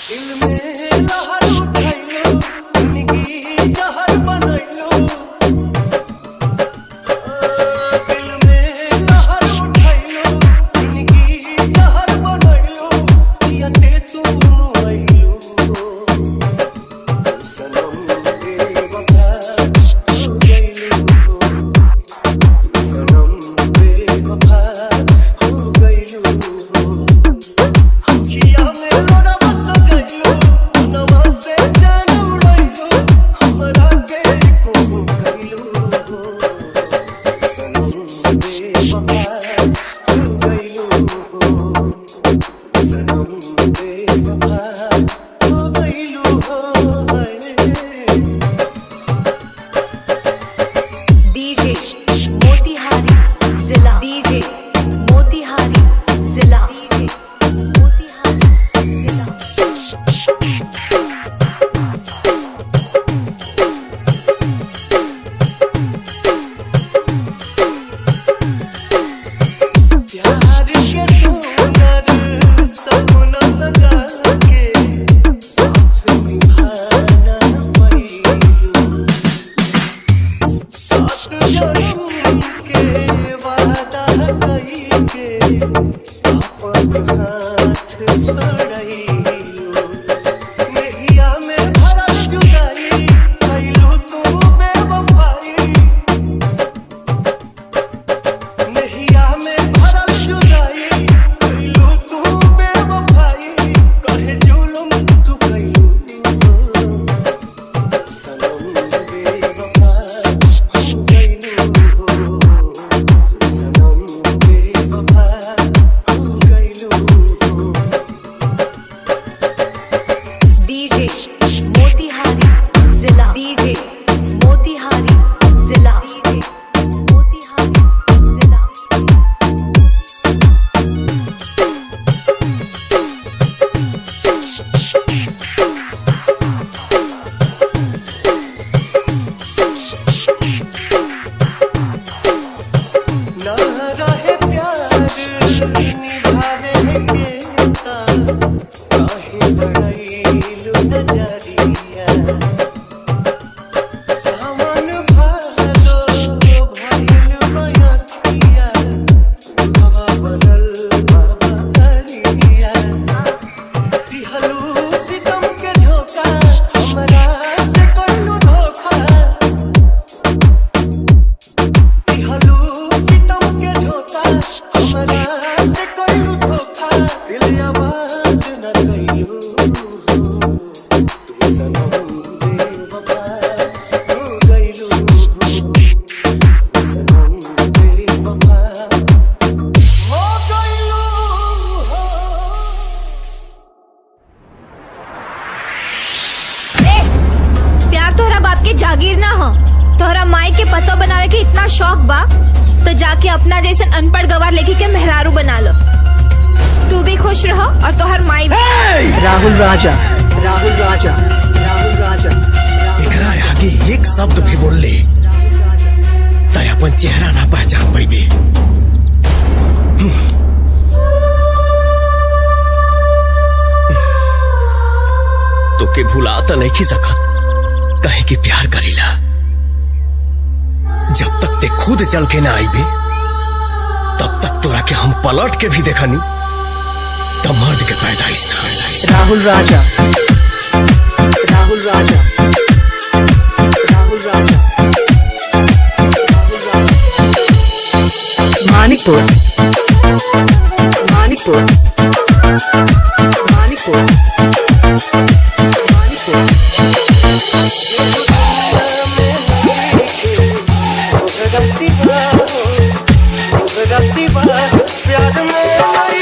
दिल में लहर उठैलो, जिंदगी जहर बनैलो। दिल में लहर उठैलो, जिंदगी जहर बनैलो। पियते तू मोइलो, सनम बेवफा हो गइलो। सनम बेवफा हो गइलो। अखिया में लोरवा सजैलो, मनवा से जान उड़ैलो। हमरा के को कइलो, सनम बेवफा हो गइलो। सनम बेवफा हो गइलो। डीजे मोतिहारी जिला, डीजे मोतिहारी जिला, डीजे मोतिहारी प्यार के सुंदर सपना सजा के साथ निभाना पैलू। सात जन्म के वादा कई के अपन हाथ छोड़ैलू। नैया में भरल जुदाई कैलू तू बेवफाई। नैया में भरल जुदाई कैलू तू बेवफाई। कहे जुल्म तू कैलू, सनम बेवफा हो गइलू। सनम बेवफा हो गइलू। डीजे मोतिहारी जिला, डीजे मोतिहारी जिला, डीजे मोतिहारी जिला। ना रहे प्यार निभावे के ता, काहे लड़ाइलू नजरिया। सावन भादो भइल बयतिया, बाबा बनल बाबा करिया। दिहलू सितम के झोंका, हमरा से कइलू धोखा। दिहलू सितम के झोंका, हमरा से कइलू धोखा। दिल आबाद न कइलू, तू सनम बेवफा हो गइलू। सनम बेवफा हो गइलू। प्यार तोहरा बाप के जागीर ना हो। तोहरा माई के पतो बनावे के इतना शौक बा तो जाके अपना जैसे अनपढ़ गवार लेके के मेहरारू बना लो। तू भी खुश रहो और तोहर माई भी। राहुल राजा, राहुल राजा, राहुल राजा। एकरा आगे एक शब्द भी बोल ले तय अपन चेहरा ना पहचान पैबे। तोके भुला त नहीं सकत, कहे कि प्यार करीला। जब तक ते खुद चल के ना आईबे तब तक तोरा के हम पलट के भी देखनी तब मर्द के पैदाइश ना। राहुल राजा, राहुल राजा, राहुल राजा, राहुल राजा। मानिकपुर, मानिकपुर, मानिकपुर, मानिकपुर। प्यार में आई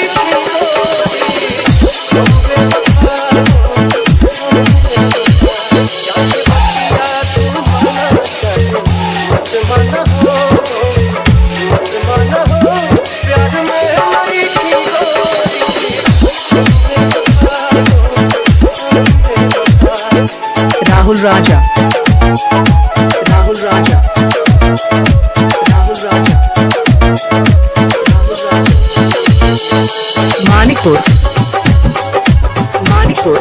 राहुल राजा, राहुल राजा, राहुल राजा, राहुल राजा। मानिकपुर, मानिकपुर।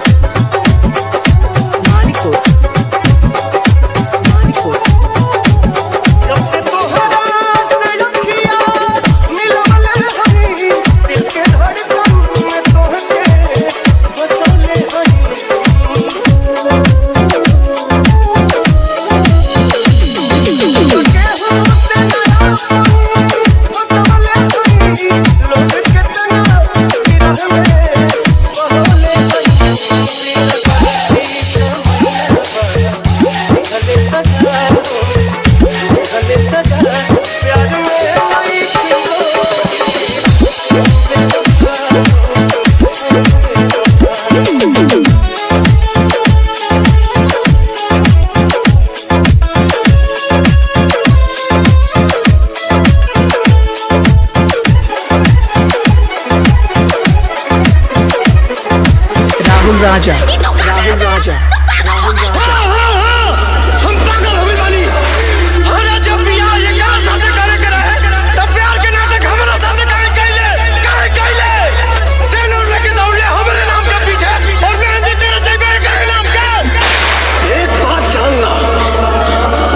राहुल राजा, राहुल राजा, राहुल राजा। हम पागल हो गइल बानी। हमरा जब बियाह ये क्या साथे करे के रहे तब प्यार के नाटक हमरा साथे काहे कइले सेनूर लेके दौड़ले हमरे नाम के पीछे और मेहंदी तेरे जेबे करे नाम के। एक बात जान ला,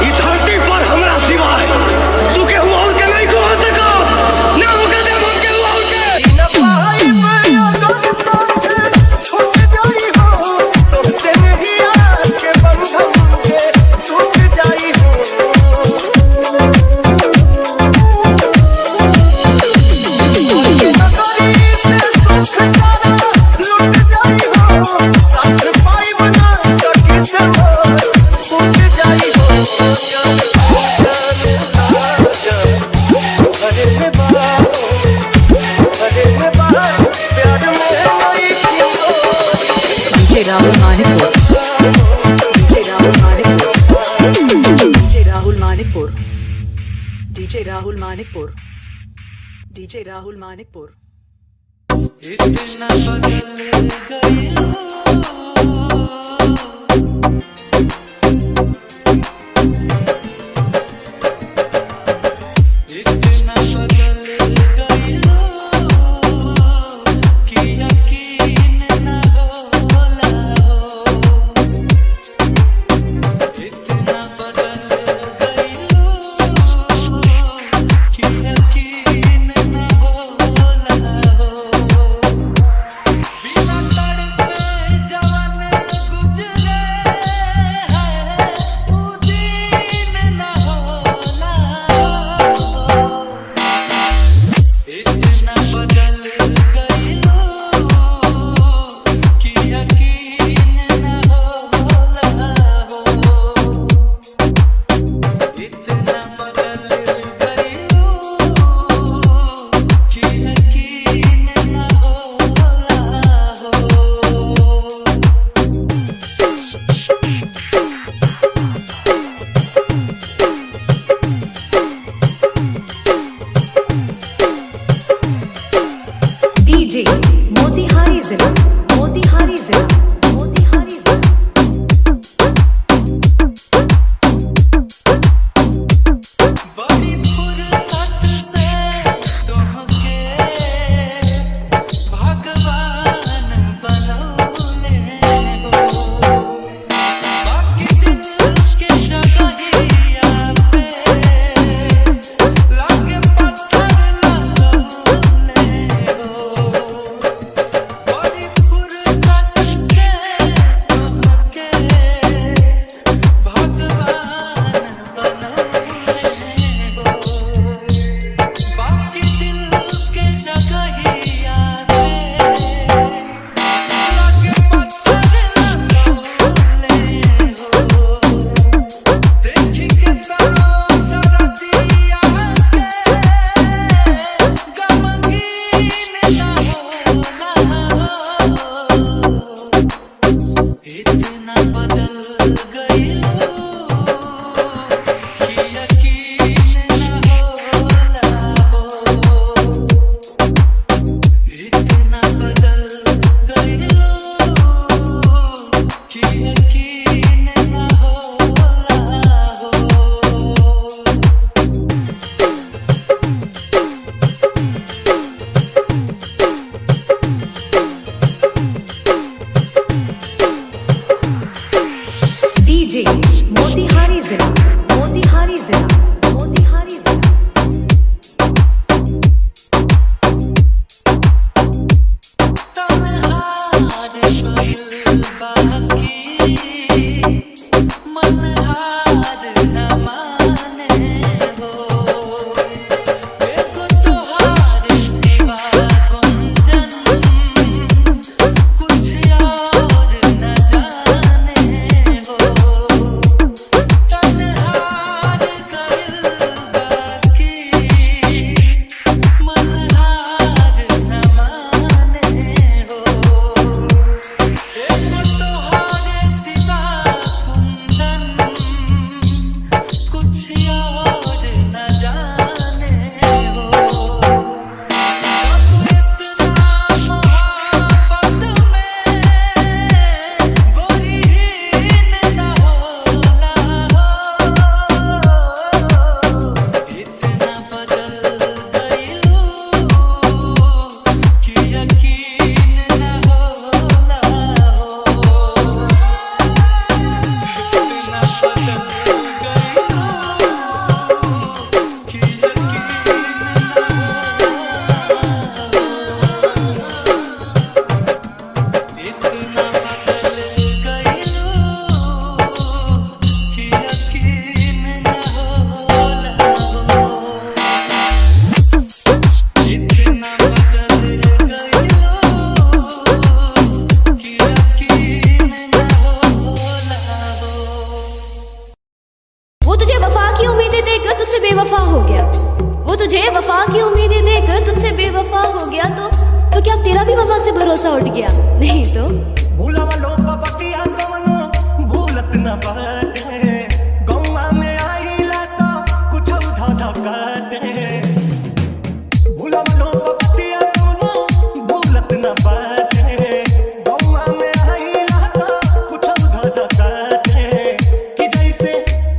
ई धरती पर हमरा सिवाय तू के और के नहीं को हो सको ना होके दे हम के और के न पाई मैं तो साथ छूट जाई हो तुमसे नहीं आके बंधन के टूट जाई हो। उसके नगरी से सुख सारा लुट जाई हो साथ पाई बना ककी से मोर फूट जाई हो। अरे रे बाप, अरे रे बाप, प्यार में नहीं क्यों DJ Rahul Manikpur, DJ Rahul Manikpur, DJ Rahul Manikpur, DJ Rahul Manikpur, DJ Rahul Manikpur. इतना बदल गई इतना बदल गई कि यकीन न होला हो। इतना बदल गई कि यकीन न होला हो। बिना तड़पे जवान गुजरे हैं वो दिन न होला हो। इतना बदल गई कि यकीन न होला हो। इतना बदल गई कि यकीन न डीजे मोतिहारी जिला, मोतिहारी जिला, मोतिहारी जिला। बड़ी फुर्सत से तुमके भगवान बनौले हो। बाकी दिल के जगहिया पे लागे पत्थर लगौले हो। बड़ी फुर्सत से गया, नहीं तो। भूलवा लो पपतिया कवनो भूलत न बाटे, गौवा में आइला तो कुछ धधकाटे। भूलवा लो पपतिया कवनो भूलत न बाटे, गौवा में आइला तो कुछ धधकाटे। कि जैसे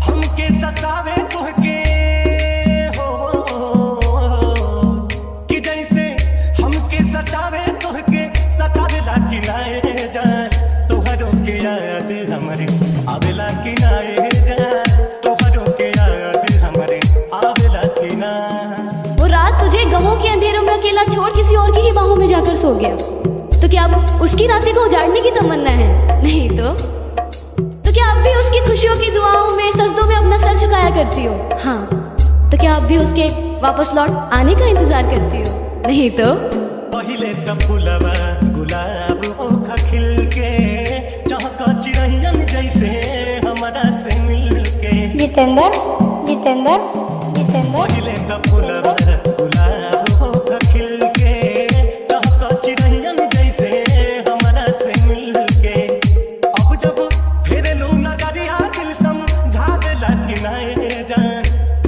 हमके सतावे तुहके हो, कि जैसे हमके सतावे तुहके सतावे लागी नाए जान, तोहरो के याद हमरे आवेला कि नाए जान, तोहरो के याद हमरे आवेला कि ना। वो रात तुझे गमों के अंधेरों में अकेला छोड़ किसी और की ही बाहों में जाकर सो गया, तो क्या अब उसकी रातें को उजाड़ने की तमन्ना है, नहीं तो। तो क्या अब भी उसकी खुशियों की दुआओं में सजदों में अपना सर झुकाया करती हो, हाँ। तो क्या अब भी उसके वापस लौट आने का इंतजार करती हो, नहीं तो। पहिले त फुलवा गुलाब ओखा खिल के, चहका चिड़ैयन जैसे हमरा से मिल के। जितेंद्र जितेंद्र जितेंद्र पहिले त फुलवा गुलाब ओखा खिल के, चहका चिड़ैयन जैसे हमरा से मिल के। अब जब फेरेलू नजरिया दिल समझावेला कि नाए जान,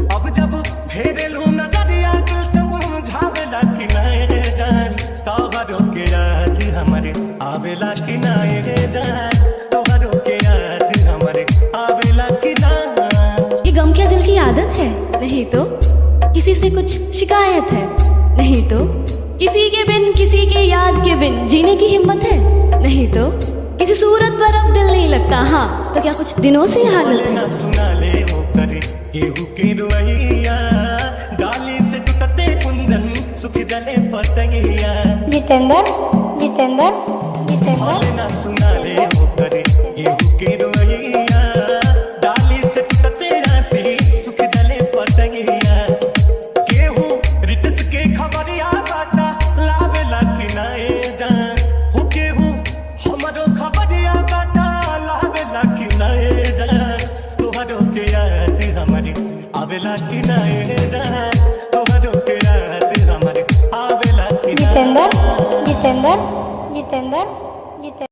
अब जब फेरेलू नजरिया दिल समझावेला कि नाए जान, तोहरो के याद हमरे आवेला कि नाए जान, तोहरो के याद हमरे आवेला कि ना। ये गम क्या दिल की आदत है, नहीं तो। किसी से कुछ शिकायत है, नहीं तो। किसी के बिन किसी के याद के बिन जीने की हिम्मत है, नहीं तो। किसी सूरत पर अब दिल नहीं लगता, हाँ। तो क्या कुछ दिनों से ये हालत है। ना सुना ले वो करे केहू के रुइया, डाली से टूटते कुंदन सुख जले पतंगिया। जितेंद्र जितेंद्र जितेंद्र ना सुना ले वो करे केहू के रुइया, डाली से टूटते राशि सुख जले पतंगिया। केहू रिटस के खबरिया बाटा लावेला कि नाए जान, हो केहू हमरो खबरिया बाटा लावेला कि नाए जान, तोहरो के याद हमरे आवेला कि नाए जान, तोहरो के याद हमरे आवेला कि ना। जितेंद्र जितेंद्र जितेंद्र जितेंद्र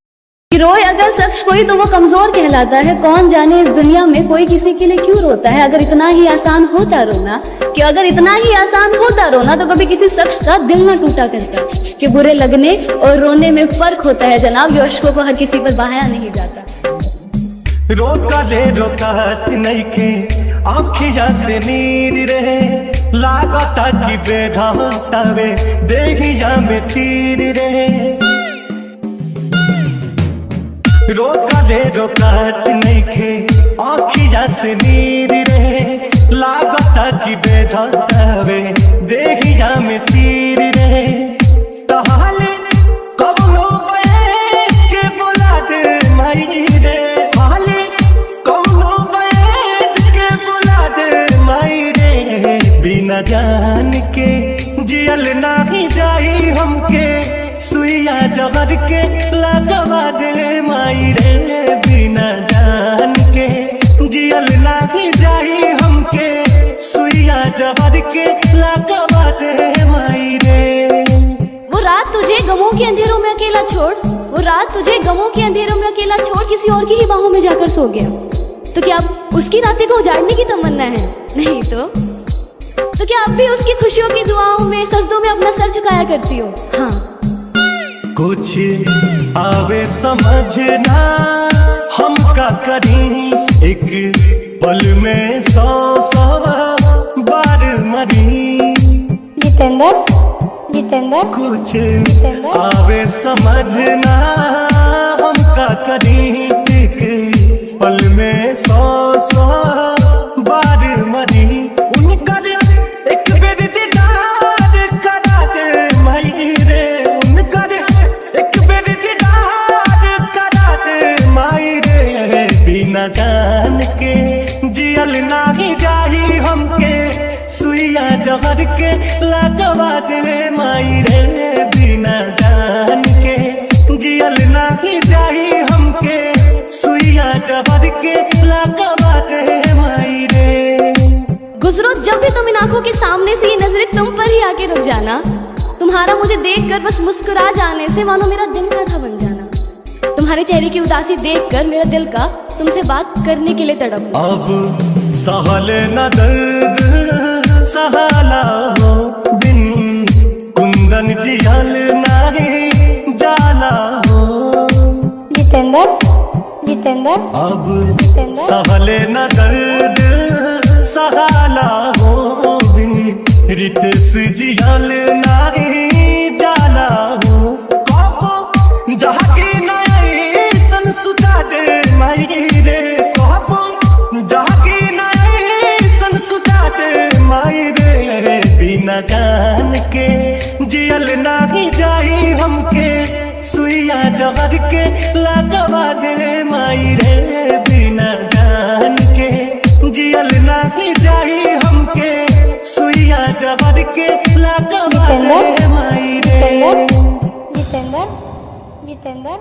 कि रोए अगर शख्स कोई तो वो कमजोर कहलाता है। कौन जाने इस दुनिया में कोई किसी के लिए क्यों रोता है। अगर इतना ही आसान होता रोना, कि अगर इतना ही आसान होता रोना, तो कभी किसी शख्स का दिल ना टूटा करता। कि बुरे लगने और रोने में फर्क होता है जनाब, ये अश्कों को हर किसी पर बहाया नहीं जाता। रोका ले रोकात नइखे आँखिया से नीर रहे, लागता कि बेघातावे देहिया में तीर रहे। रोका ले रोकात नइखे आँखिया से नीर रहे, लागता कि बेघातावे देहिया में तीर रहे। तहाले कबनो बैठ के बुला दे माई रे, हाले कबनो बैठ के बुला दे माई रे। बिना जान के जियल नाही जाई हमके, सुइया जहर के लगवा दे माई रे। बिना जान के जियल नाही जाई हमके, सुइया जहर के लगवा दे माई रे। वो रात तुझे गमों के अंधेरों में अकेला छोड़, वो रात तुझे गमों के अंधेरों में अकेला छोड़ किसी और की ही बाहों में जाकर सो गया, तो क्या अब उसकी रातें को उजाड़ने की तमन्ना है, नहीं तो। तो क्या अब भी उसकी खुशियों की दुआओं में सजदों में अपना सर झुकाया करती हो, हाँ। कुछ आवे समझना हम का करी, एक पल में 100 बार मरी। जितेंद्र जितेंद्र कुछ जितेंद्र आवे समझना हम का करी, एक पल में 100 बार मरी। उनका एक बेर दीदार करा दे माई रे, उनका एक बेर दीदार करा दे माई रे। बिना जान के जियल नाही जाही हमके, सुइया जहर के लगवा दे माई रे। बिना जान के जियल नाही जाही हमके, सुइया जहर के लगवा दे माई रे। गुजरो जब भी तुम इन आंखों के सामने से, ये नजरें तुम पर ही आके रुक जाना, तुम्हारा मुझे देखकर बस मुस्कुरा जाने से मानो मेरा दिन का था बन जाना। तुम्हारे चेहरे की उदासी देखकर मेरा दिल का तुमसे बात करने के लिए तड़प। अब सहल न दर्द सहाला हो बिन कुंदन जियल नहीं जाला हो। जितेंद्र जितेंद्र अब सहल न दर्द सहाला हो बिन रितेश जियल नहीं जाला हो। जहाँ की नई सन सुता दे माई रे जहाँ की नई सन सुता दे माई रे। बिना जान के जियल नहीं जाई हमके सुइया जहर के लगवा दे माई रे। बिना जान के जियल नहीं जाई हमके सुइया जहर के लगवा दे माई रे। जितेंद्र जितेंद्र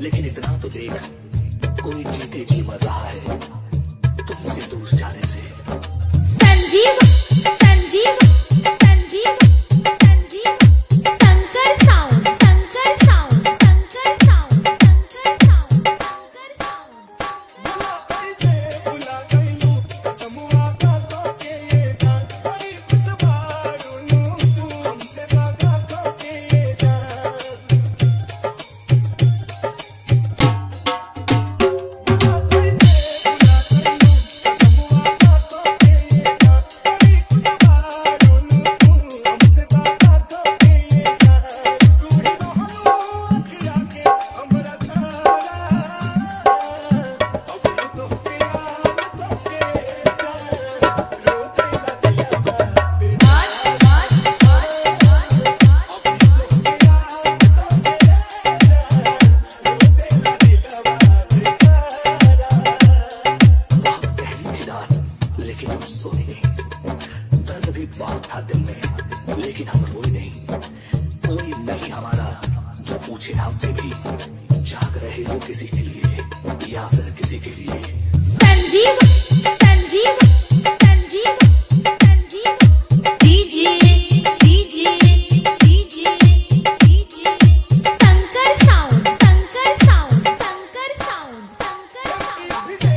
लेकिन इतना तो देख, कोई जीते जी मर रहा है तुमसे दूर जाने से। Sanjeev Sanjeev Sanjeev Sanjeev Shankar sound Shankar sound Shankar sound Shankar sound Shankar sound. से बुला गईलू समुआ का तो के ये जान बड़ी खुशबारू तू हमसे भागा तो के ये जान। लेकिन हम सोए नहीं, दर्द भी बहुत था दिल में, लेकिन हम रोए नहीं। कोई नहीं हमारा जो पूछे हमसे भी, जाग रहे हो किसी के लिए या फिर किसी के लिए। Sanjeev Sanjeev Sanjeev Sanjeev DJ DJ DJ DJ Shankar sound Shankar sound Shankar sound Shankar sound. से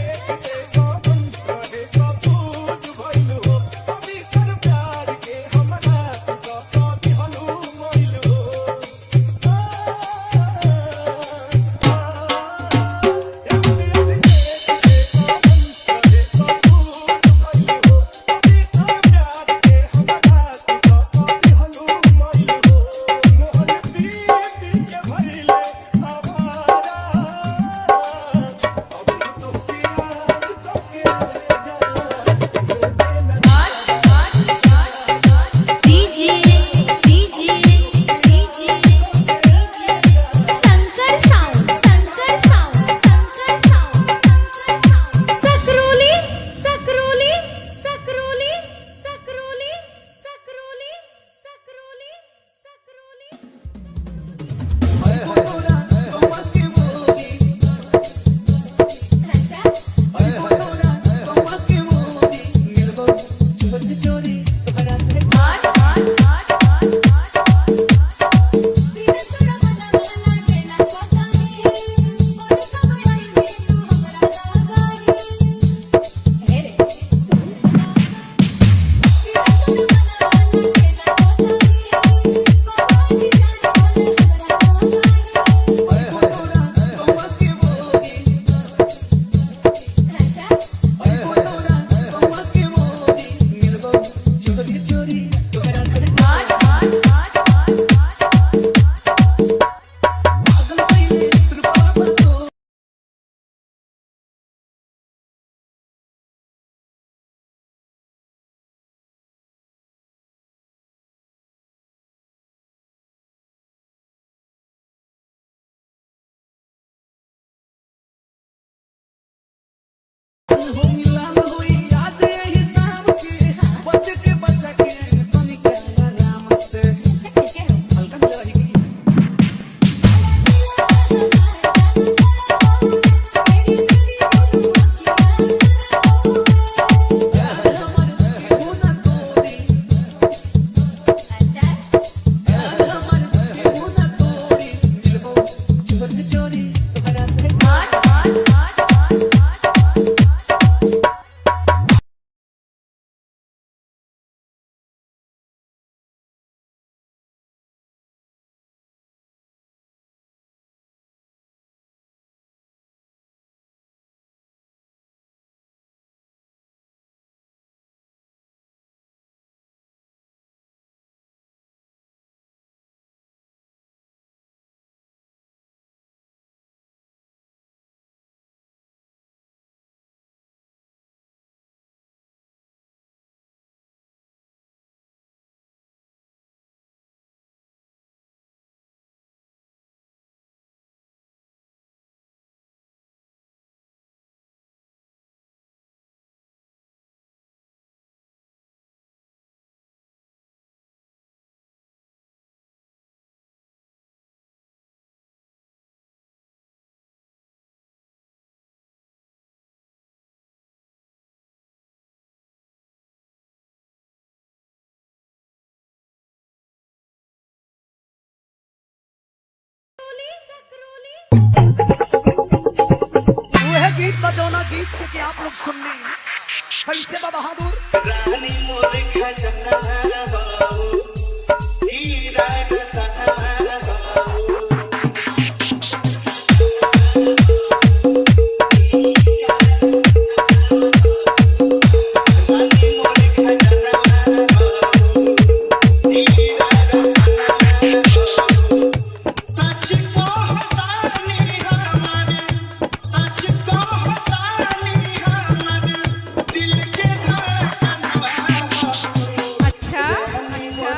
वह गीत बजौना गीत के आप लोग सुन ली कैसे बा बहादुर रानी मोर खजना बाबू हीरा रतन बाबू रानी मोर खजना बाबू हीरा रतन बाबू सच को हतानी हमारे सच को हतानी हमारे दिल के धड़कन बाबू अच्छा अच्छा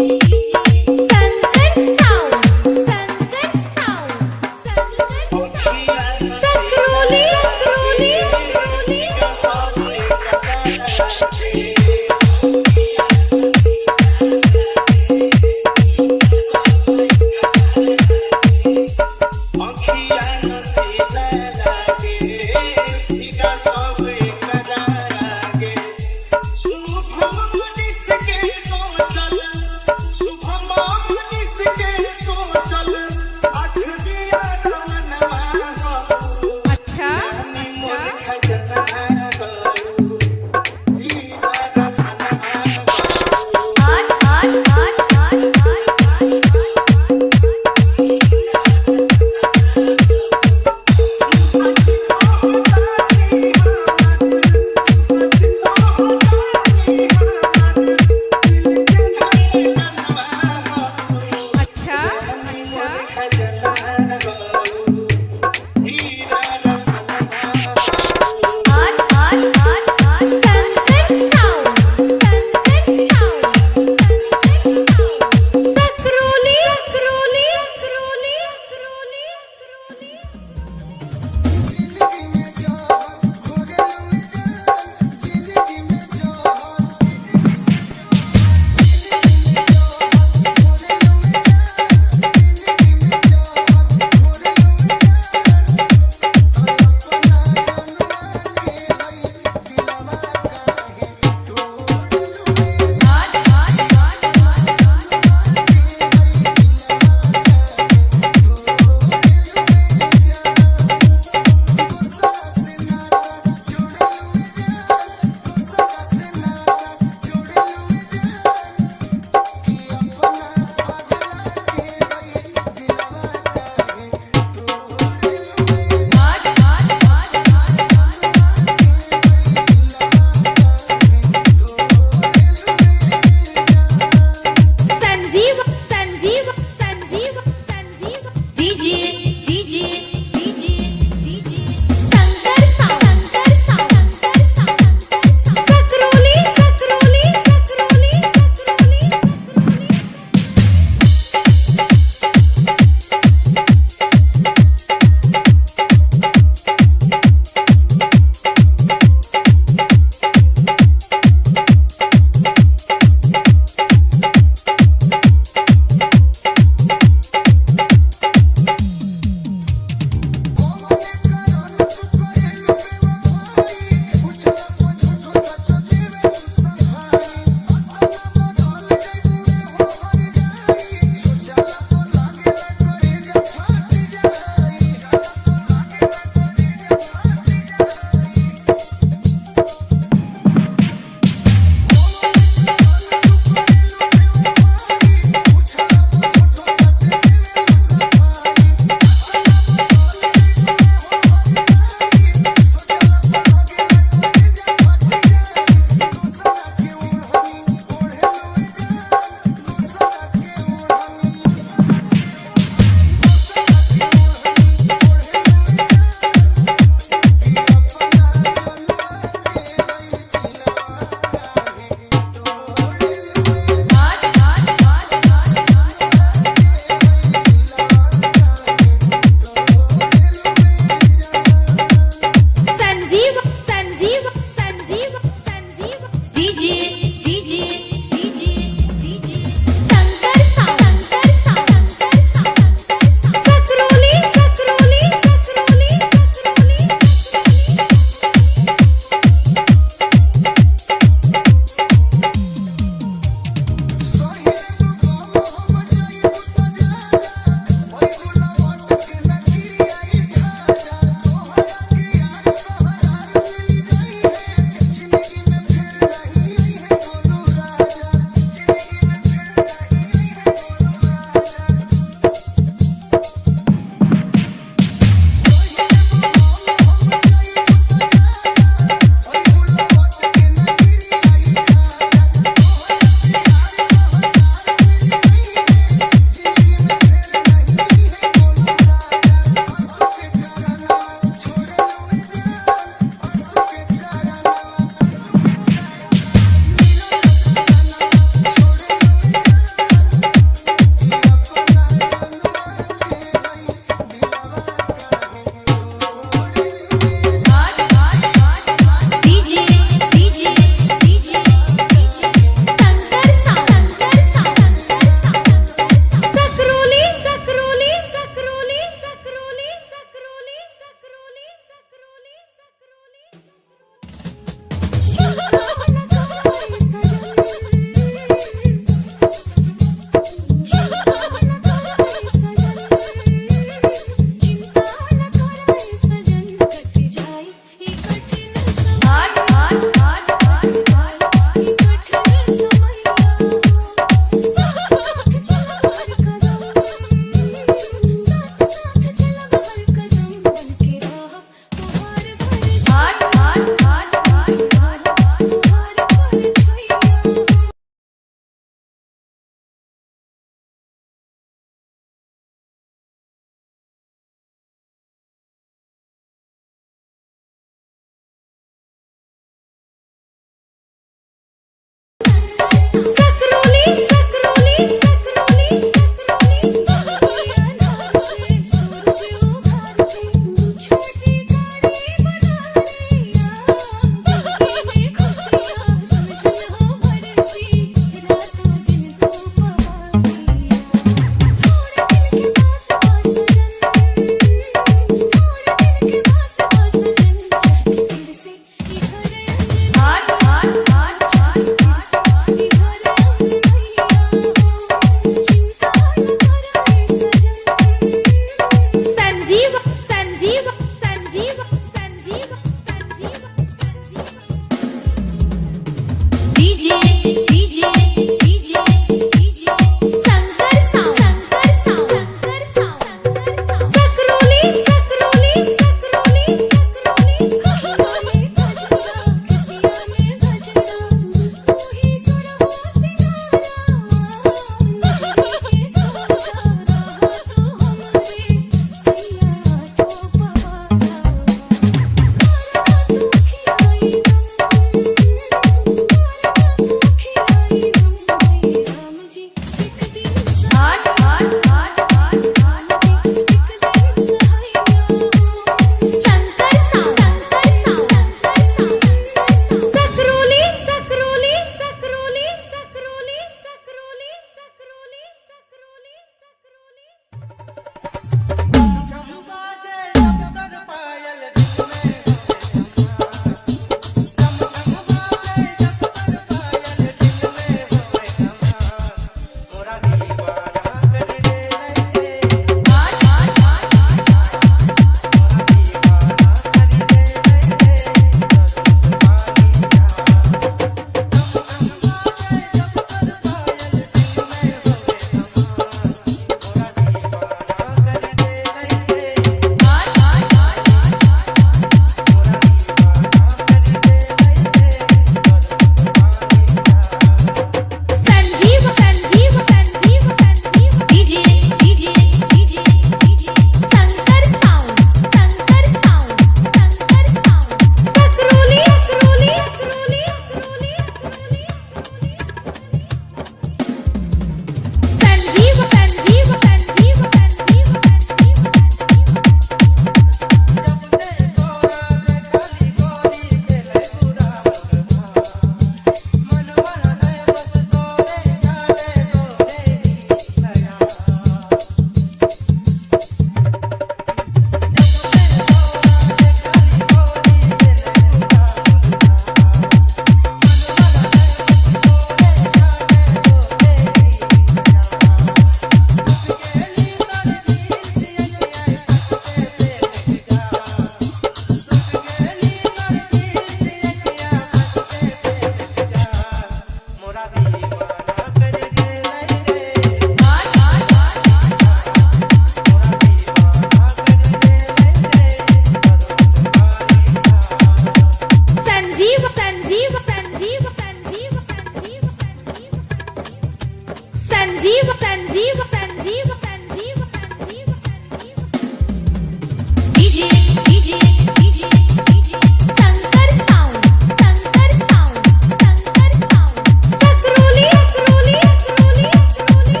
DJ DJ DJ Shankar sound Shankar sound Shankar sound Sakroli Sakroli Sakroli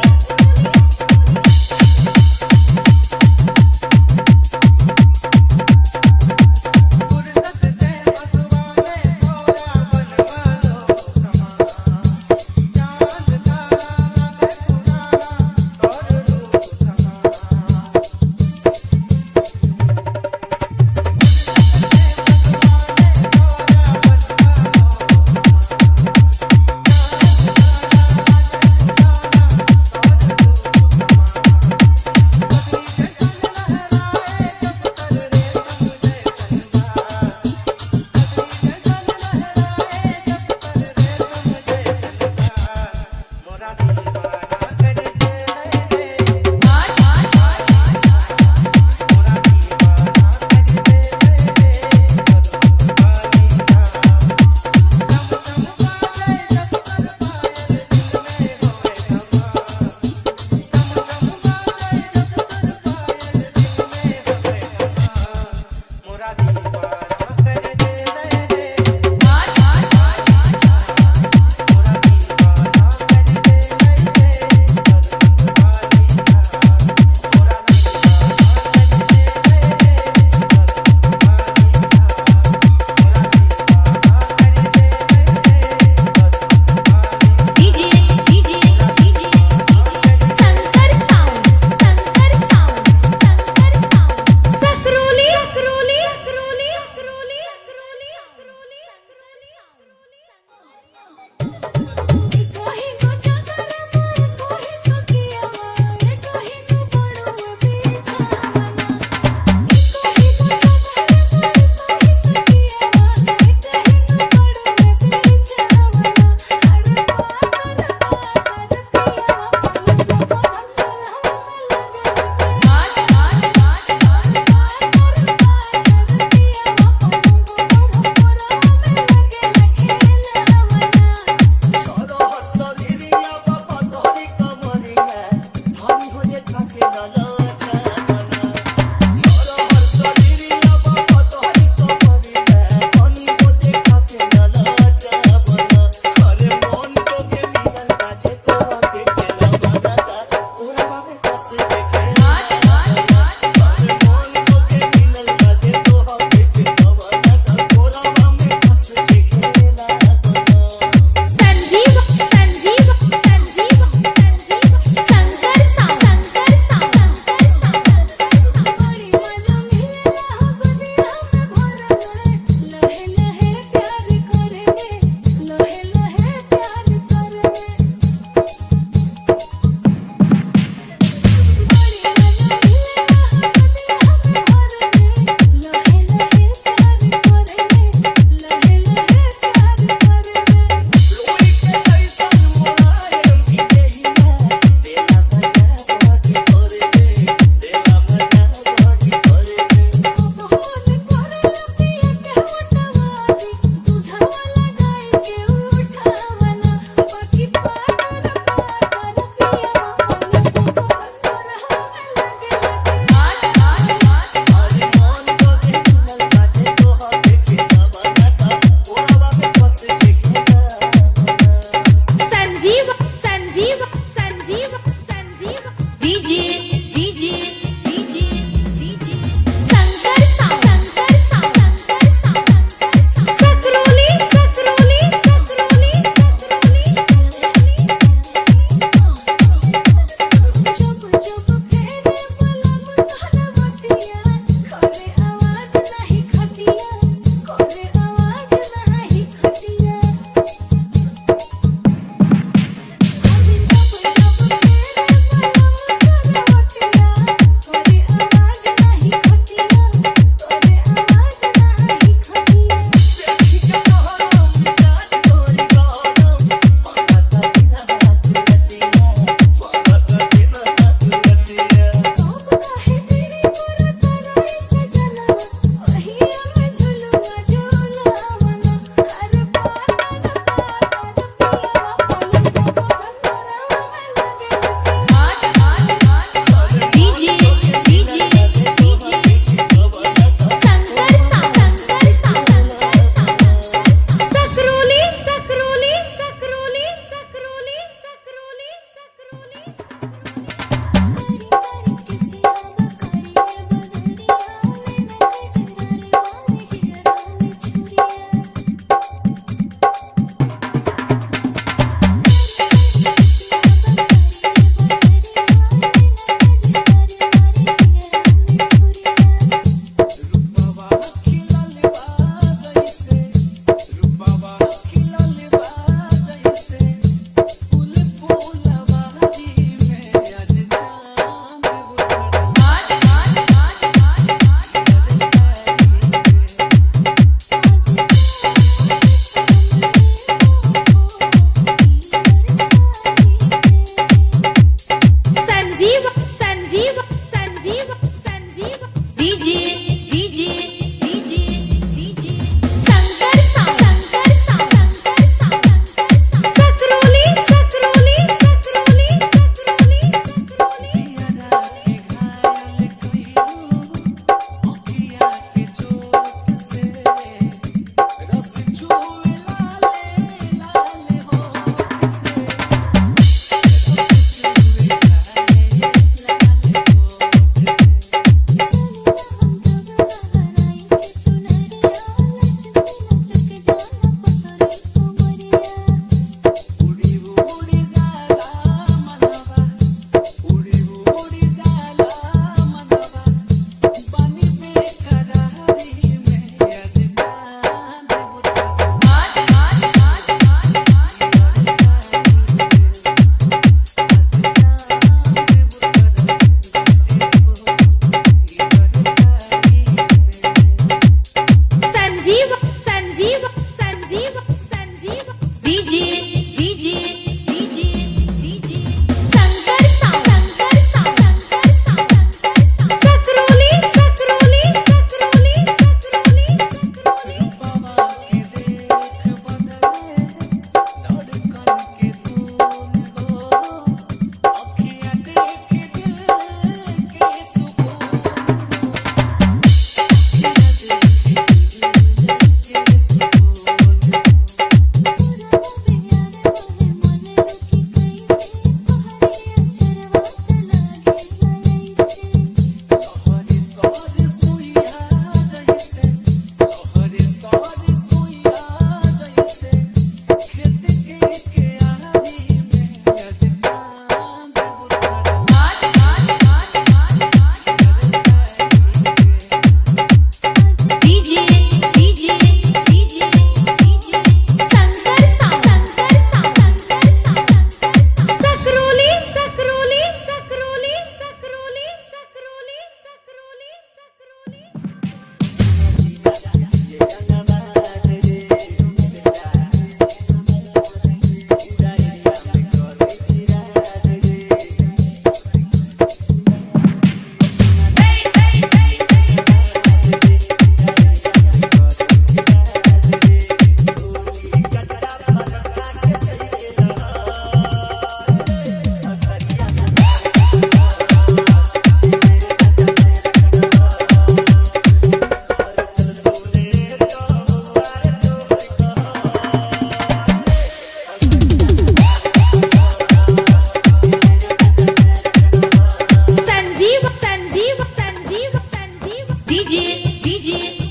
DJ